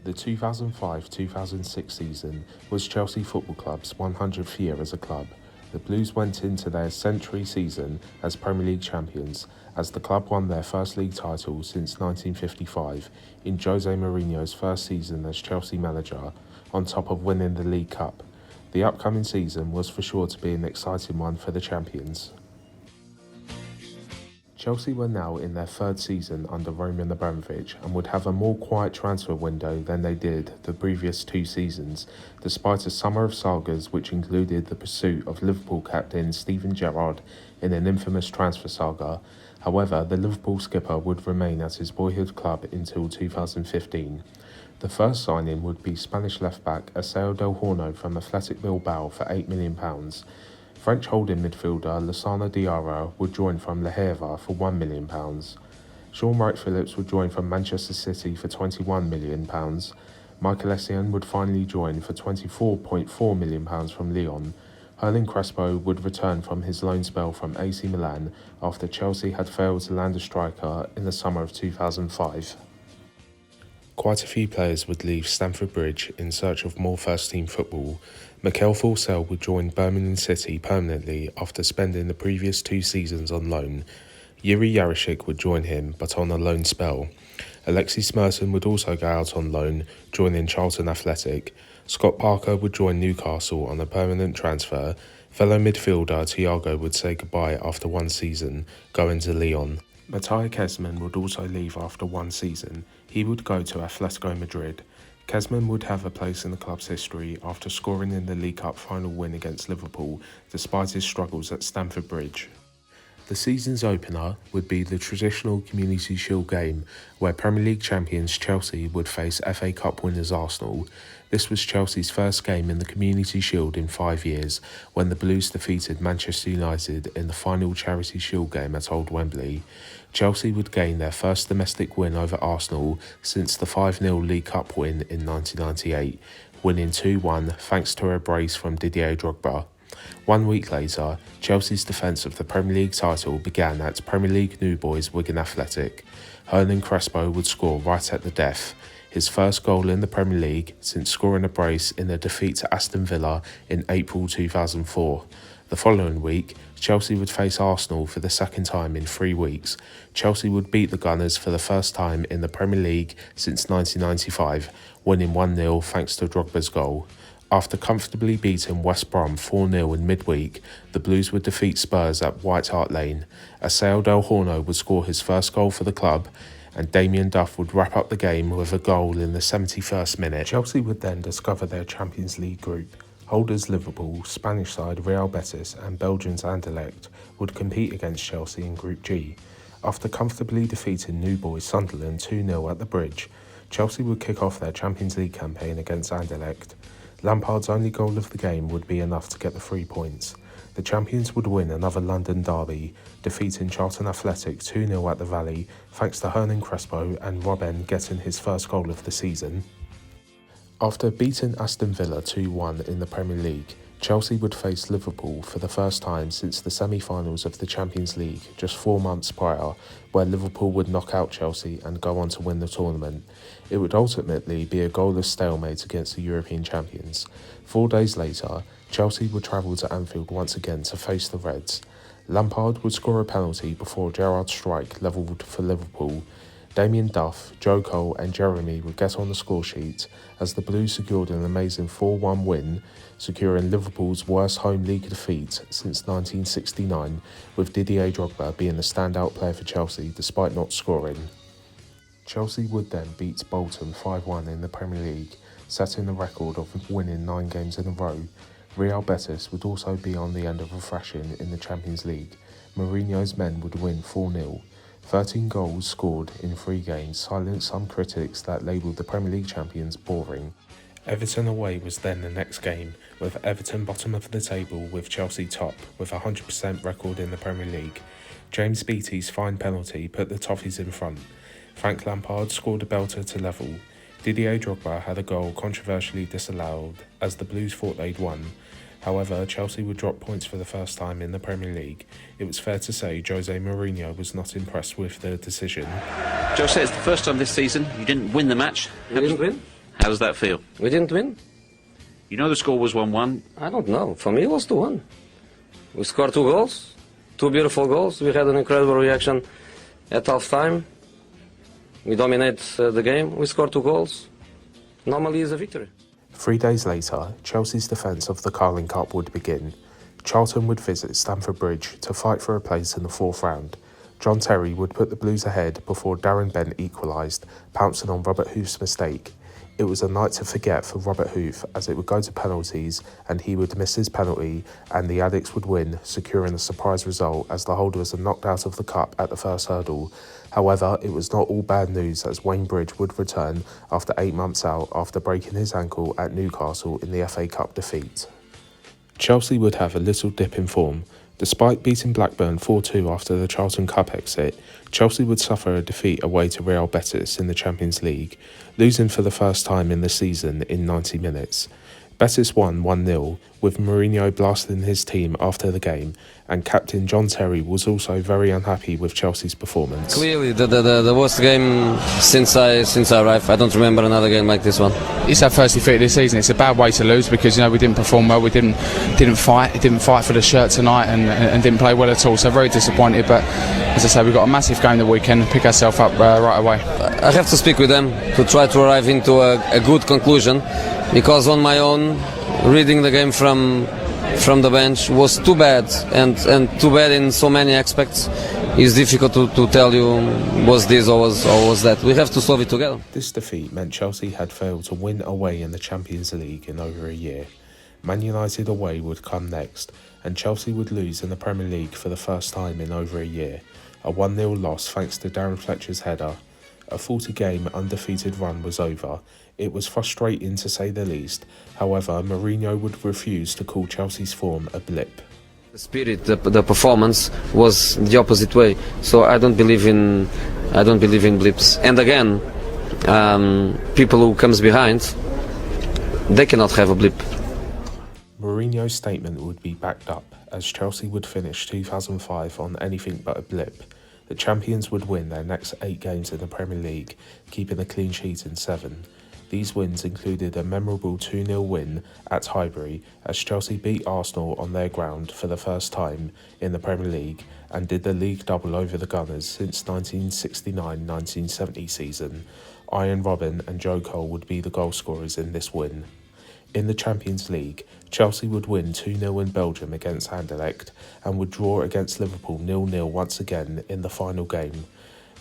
The 2005-2006 season was Chelsea Football Club's 100th year as a club. The Blues went into their century season as Premier League champions, as the club won their first league title since 1955 in Jose Mourinho's first season as Chelsea manager, on top of winning the League Cup. The upcoming season was for sure to be an exciting one for the champions. Chelsea were now in their third season under Roman Abramovich and would have a more quiet transfer window than they did the previous two seasons, despite a summer of sagas which included the pursuit of Liverpool captain Steven Gerrard in an infamous transfer saga. However, the Liverpool skipper would remain at his boyhood club until 2015. The first signing would be Spanish left-back Eusebio Del Horno from Athletic Bilbao for £8 million. French holding midfielder Lassana Diarra would join from Le Havre for £1 million. Sean Wright-Phillips would join from Manchester City for £21 million. Michael Essien would finally join for £24.4 million from Lyon. Hernan Crespo would return from his loan spell from AC Milan after Chelsea had failed to land a striker in the summer of 2005. Quite a few players would leave Stamford Bridge in search of more first-team football. Mikel Forsell would join Birmingham City permanently after spending the previous two seasons on loan. Yuri Yarishik would join him, but on a loan spell. Alexis Merton would also go out on loan, joining Charlton Athletic. Scott Parker would join Newcastle on a permanent transfer. Fellow midfielder Thiago would say goodbye after one season, going to Lyon. Matthias Kezman would also leave after one season. He would go to Atletico Madrid. Kezman would have a place in the club's history after scoring in the League Cup final win against Liverpool, despite his struggles at Stamford Bridge. The season's opener would be the traditional Community Shield game, where Premier League champions Chelsea would face FA Cup winners Arsenal. This was Chelsea's first game in the Community Shield in 5 years, when the Blues defeated Manchester United in the final Charity Shield game at Old Wembley. Chelsea would gain their first domestic win over Arsenal since the 5-0 League Cup win in 1998, winning 2-1 thanks to a brace from Didier Drogba. 1 week later, Chelsea's defence of the Premier League title began at Premier League new boys Wigan Athletic. Hernan Crespo would score right at the death, his first goal in the Premier League since scoring a brace in a defeat to Aston Villa in April 2004. The following week, Chelsea would face Arsenal for the second time in 3 weeks. Chelsea would beat the Gunners for the first time in the Premier League since 1995, winning 1-0 thanks to Drogba's goal. After comfortably beating West Brom 4-0 in midweek, the Blues would defeat Spurs at White Hart Lane. Eusebio Del Horno would score his first goal for the club, and Damien Duff would wrap up the game with a goal in the 71st minute. Chelsea would then discover their Champions League group. Holders Liverpool, Spanish side Real Betis and Belgians Anderlecht would compete against Chelsea in Group G. After comfortably defeating new boys Sunderland 2-0 at the Bridge, Chelsea would kick off their Champions League campaign against Anderlecht. Lampard's only goal of the game would be enough to get the 3 points. The champions would win another London derby, defeating Charlton Athletic 2-0 at the Valley, thanks to Hernan Crespo and Robben getting his first goal of the season. After beating Aston Villa 2-1 in the Premier League, Chelsea would face Liverpool for the first time since the semi-finals of the Champions League just 4 months prior, where Liverpool would knock out Chelsea and go on to win the tournament. It would ultimately be a goalless stalemate against the European champions. 4 days later, Chelsea would travel to Anfield once again to face the Reds. Lampard would score a penalty before Gerrard's strike levelled for Liverpool. Damien Duff, Joe Cole and Jeremy would get on the score sheet as the Blues secured an amazing 4-1 win, securing Liverpool's worst home league defeat since 1969, with Didier Drogba being the standout player for Chelsea despite not scoring. Chelsea would then beat Bolton 5-1 in the Premier League, setting the record of winning 9 games in a row. Real Betis would also be on the end of a thrashing in the Champions League. Mourinho's men would win 4-0. 13 goals scored in 3 games silenced some critics that labelled the Premier League champions boring. Everton away was then the next game, with Everton bottom of the table with Chelsea top, with a 100% record in the Premier League. James Beattie's fine penalty put the Toffees in front. Frank Lampard scored a belter to level. Didier Drogba had a goal controversially disallowed as the Blues thought they'd won. However, Chelsea would drop points for the first time in the Premier League. It was fair to say Jose Mourinho was not impressed with the decision. Jose, it's the first time this season you didn't win the match. You didn't win? How does that feel? We didn't win. You know the score was 1-1. I don't know. For me, it was 2-1. We scored 2 goals, 2 beautiful goals. We had an incredible reaction at half-time. We dominate the game. We scored 2 goals. Normally, it's a victory. 3 days later, Chelsea's defence of the Carling Cup would begin. Charlton would visit Stamford Bridge to fight for a place in the 4th round. John Terry would put the Blues ahead before Darren Bent equalised, pouncing on Robert Huth's mistake. It was a night to forget for Robert Huth, as it would go to penalties and he would miss his penalty and the Addicts would win, securing a surprise result as the Holders are knocked out of the cup at the first hurdle. However, it was not all bad news as Wayne Bridge would return after 8 months out after breaking his ankle at Newcastle in the FA Cup defeat. Chelsea would have a little dip in form. Despite beating Blackburn 4-2 after the Charlton Cup exit, Chelsea would suffer a defeat away to Real Betis in the Champions League, losing for the first time in the season in 90 minutes. Betis won 1-0, with Mourinho blasting his team after the game, and captain John Terry was also very unhappy with Chelsea's performance. Clearly, the worst game since I arrived. I don't remember another game like this one. It's our first defeat this season. It's a bad way to lose because we didn't perform well. We didn't fight for the shirt tonight and didn't play well at all. So very disappointed. But as I say, we've got a massive game the weekend. Pick ourselves up right away. I have to speak with them to try to arrive into a good conclusion, because on my own, reading the game from the bench was too bad and too bad in so many aspects. It's difficult to tell you was this or was that. We have to solve it together. This defeat meant Chelsea had failed to win away in the Champions League in over a year. Man United away would come next, and Chelsea would lose in the Premier League for the first time in over a year. A 1-0 loss thanks to Darren Fletcher's header. A 40-game undefeated run was over. It was frustrating to say the least. However, Mourinho would refuse to call Chelsea's form a blip. The spirit, the performance was the opposite way. So I don't believe in blips. And again, people who comes behind, they cannot have a blip. Mourinho's statement would be backed up, as Chelsea would finish 2005 on anything but a blip. The champions would win their next 8 games in the Premier League, keeping a clean sheet in 7. These wins included a memorable 2-0 win at Highbury as Chelsea beat Arsenal on their ground for the first time in the Premier League and did the league double over the Gunners since 1969-1970 season. Ian Robben and Joe Cole would be the goal scorers in this win. In the Champions League, Chelsea would win 2-0 in Belgium against Anderlecht and would draw against Liverpool 0-0 once again in the final game.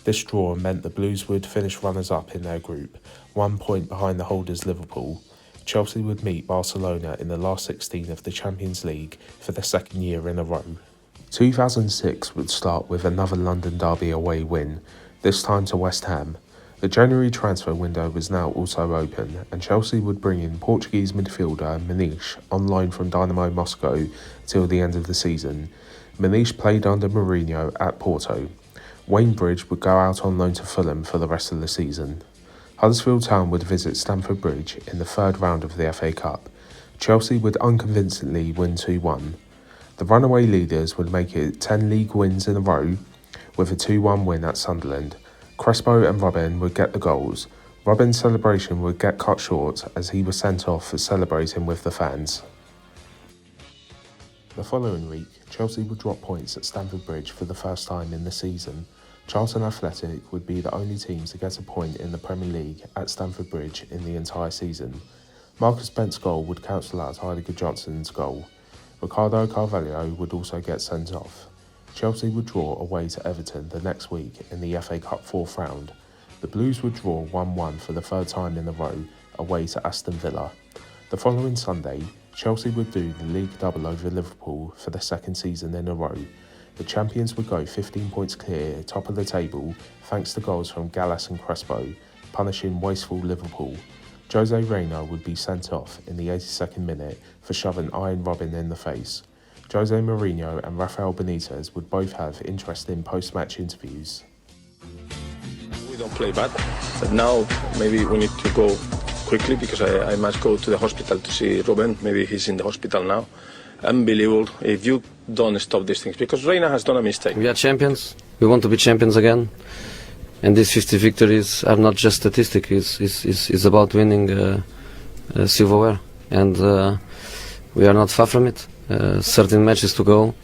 This draw meant the Blues would finish runners-up in their group, 1 point behind the holders Liverpool. Chelsea would meet Barcelona in the last 16 of the Champions League for the 2nd year in a row. 2006 would start with another London derby away win, this time to West Ham. The January transfer window was now also open, and Chelsea would bring in Portuguese midfielder Maniche on loan from Dynamo Moscow till the end of the season. Maniche played under Mourinho at Porto. Wayne Bridge would go out on loan to Fulham for the rest of the season. Huddersfield Town would visit Stamford Bridge in the 3rd round of the FA Cup. Chelsea would unconvincingly win 2-1. The runaway leaders would make it 10 league wins in a row, with a 2-1 win at Sunderland. Crespo and Robben would get the goals. Robben's celebration would get cut short as he was sent off for celebrating with the fans. The following week, Chelsea would drop points at Stamford Bridge for the first time in the season. Charlton Athletic would be the only team to get a point in the Premier League at Stamford Bridge in the entire season. Marcus Bent's goal would cancel out Heidegger Johnson's goal. Ricardo Carvalho would also get sent off. Chelsea would draw away to Everton the next week in the FA Cup 4th round. The Blues would draw 1-1 for the 3rd time in a row away to Aston Villa. The following Sunday, Chelsea would do the league double over Liverpool for the 2nd season in a row. The champions would go 15 points clear, top of the table, thanks to goals from Gallas and Crespo, punishing wasteful Liverpool. Jose Reina would be sent off in the 82nd minute for shoving Ian Robben in the face. Jose Mourinho and Rafael Benitez would both have interesting post-match interviews. We don't play bad, but now maybe we need to go quickly because I must go to the hospital to see Robben. Maybe he's in the hospital now. Unbelievable if you don't stop these things, because Reina has done a mistake. We are champions. We want to be champions again. And these 50 victories are not just statistics. It's about winning silverware, and we are not far from it. 13 matches to go.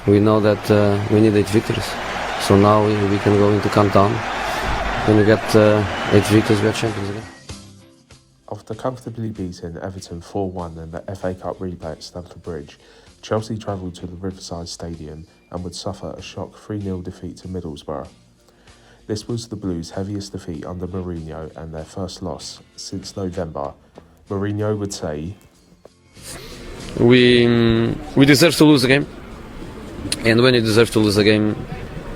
We know that we need 8 victories. So now we can go into countdown. When we get 8 victories, we are champions again. After comfortably beating Everton 4-1 in the FA Cup replay at Stamford Bridge, Chelsea travelled to the Riverside Stadium and would suffer a shock 3-0 defeat to Middlesbrough. This was the Blues' heaviest defeat under Mourinho and their first loss since November. Mourinho would say, We deserve to lose the game, and when you deserve to lose a game,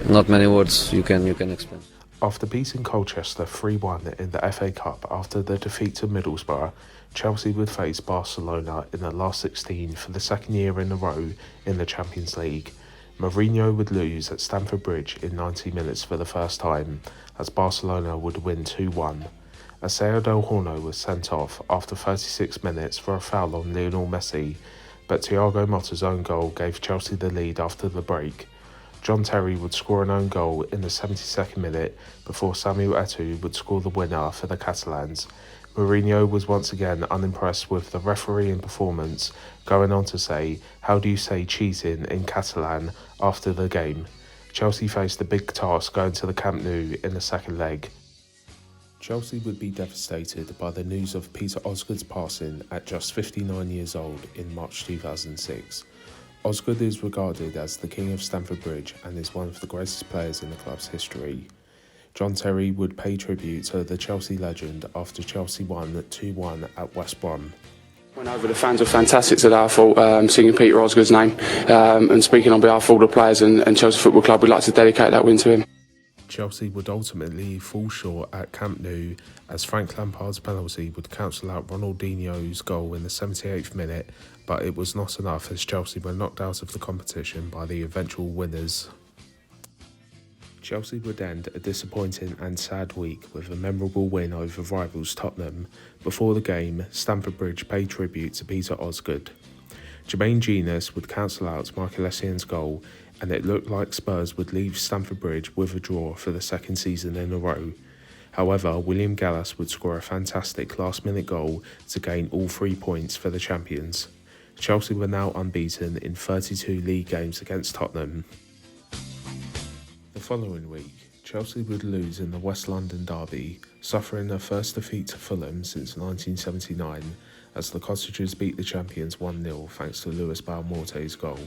not many words you can explain. After beating Colchester 3-1 in the FA Cup after the defeat to Middlesbrough, Chelsea would face Barcelona in the last 16 for the second year in a row in the Champions League. Mourinho would lose at Stamford Bridge in 90 minutes for the first time, as Barcelona would win 2-1. Aseo Del Horno was sent off after 36 minutes for a foul on Lionel Messi, but Thiago Motta's own goal gave Chelsea the lead after the break. John Terry would score an own goal in the 72nd minute before Samuel Eto'o would score the winner for the Catalans. Mourinho was once again unimpressed with the refereeing performance, going on to say, "How do you say cheating in Catalan?" after the game. Chelsea faced a big task going to the Camp Nou in the second leg. Chelsea would be devastated by the news of Peter Osgood's passing at just 59 years old in March 2006. Osgood is regarded as the king of Stamford Bridge and is one of the greatest players in the club's history. John Terry would pay tribute to the Chelsea legend after Chelsea won 2-1 at West Brom. Went over, the fans were fantastic today, I thought, singing Peter Osgood's name and speaking on behalf of all the players and Chelsea Football Club. We'd like to dedicate that win to him. Chelsea would ultimately fall short at Camp Nou as Frank Lampard's penalty would cancel out Ronaldinho's goal in the 78th minute, but it was not enough as Chelsea were knocked out of the competition by the eventual winners. Chelsea would end a disappointing and sad week with a memorable win over rivals Tottenham. Before the game, Stamford Bridge paid tribute to Peter Osgood. Jermaine Genius would cancel out Michael Essien's goal, and it looked like Spurs would leave Stamford Bridge with a draw for the second season in a row. However, William Gallas would score a fantastic last-minute goal to gain all 3 points for the champions. Chelsea were now unbeaten in 32 league games against Tottenham. The following week, Chelsea would lose in the West London derby, suffering their first defeat to Fulham since 1979, as the Cottagers beat the champions 1-0 thanks to Luis Balmorte's goal.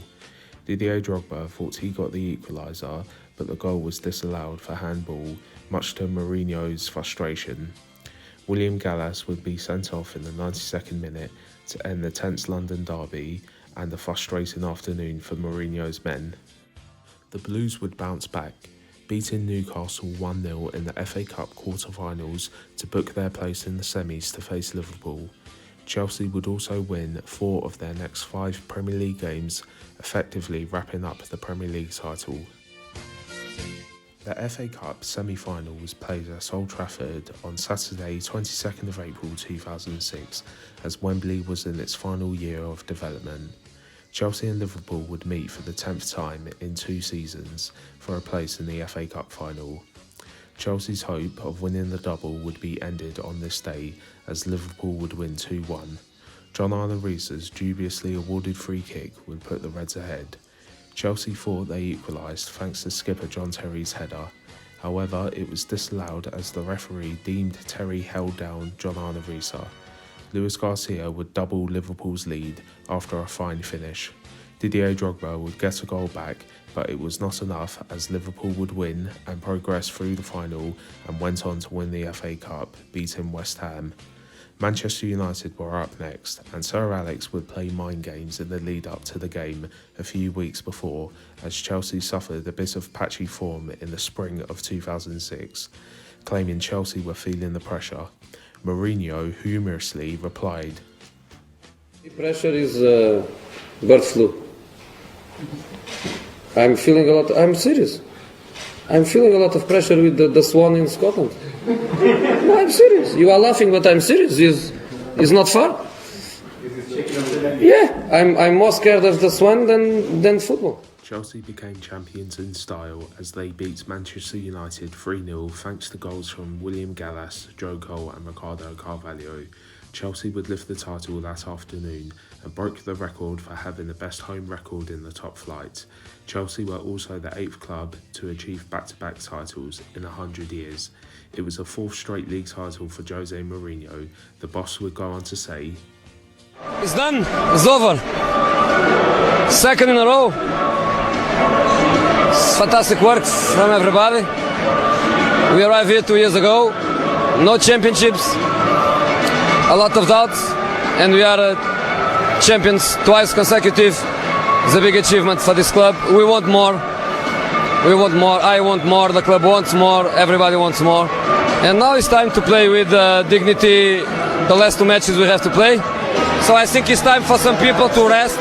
Didier Drogba thought he got the equaliser, but the goal was disallowed for handball, much to Mourinho's frustration. William Gallas would be sent off in the 92nd minute to end the tense London derby and a frustrating afternoon for Mourinho's men. The Blues would bounce back, beating Newcastle 1-0 in the FA Cup quarter-finals to book their place in the semis to face Liverpool. Chelsea would also win 4 of their next 5 Premier League games, effectively wrapping up the Premier League title. The FA Cup semi-final was played at Old Trafford on Saturday 22nd of April 2006 as Wembley was in its final year of development. Chelsea and Liverpool would meet for the 10th time in 2 seasons for a place in the FA Cup final. Chelsea's hope of winning the double would be ended on this day as Liverpool would win 2-1. John Arne Riisa's dubiously awarded free kick would put the Reds ahead. Chelsea thought they equalised thanks to skipper John Terry's header. However, it was disallowed as the referee deemed Terry held down John Arne Riisa. Luis Garcia would double Liverpool's lead after a fine finish. Didier Drogba would get a goal back, but it was not enough as Liverpool would win and progress through the final and went on to win the FA Cup, beating West Ham. Manchester United were up next, and Sir Alex would play mind games in the lead-up to the game a few weeks before, as Chelsea suffered a bit of patchy form in the spring of 2006, claiming Chelsea were feeling the pressure. Mourinho humorously replied, The pressure is bird flu. I'm serious. I'm feeling a lot of pressure with the Swan in Scotland. No, I'm serious. You are laughing, but I'm serious. It's not far. Yeah, I'm more scared of the Swan than football. Chelsea became champions in style as they beat Manchester United 3-0 thanks to goals from William Gallas, Joe Cole and Ricardo Carvalho. Chelsea would lift the title that afternoon and broke the record for having the best home record in the top flight. Chelsea were also the 8th club to achieve back-to-back titles in 100 years. It was a 4th straight league title for Jose Mourinho. The boss would go on to say, It's done, it's over. 2nd in a row. It's fantastic work from everybody. We arrived here 2 years ago, no championships, a lot of doubts, and we are champions twice consecutive. It's a big achievement for this club. We want more. We want more. I want more. The club wants more. Everybody wants more. And now it's time to play with dignity. The last 2 matches we have to play. So I think it's time for some people to rest,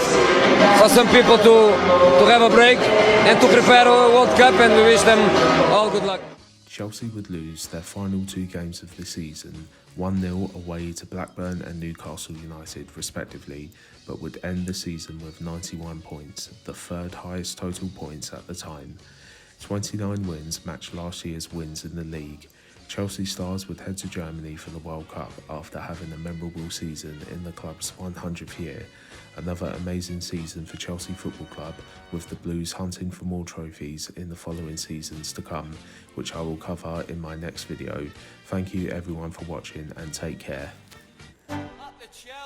for some people to have a break, and to prepare a World Cup. And we wish them all good luck. Chelsea would lose their final 2 games of the season, 1-0 away to Blackburn and Newcastle United respectively, but would end the season with 91 points, the 3rd highest total points at the time. 29 wins matched last year's wins in the league. Chelsea stars would head to Germany for the World Cup after having a memorable season in the club's 100th year. Another amazing season for Chelsea Football Club, with the Blues hunting for more trophies in the following seasons to come, which I will cover in my next video. Thank you everyone for watching and take care. Up the Chelsea.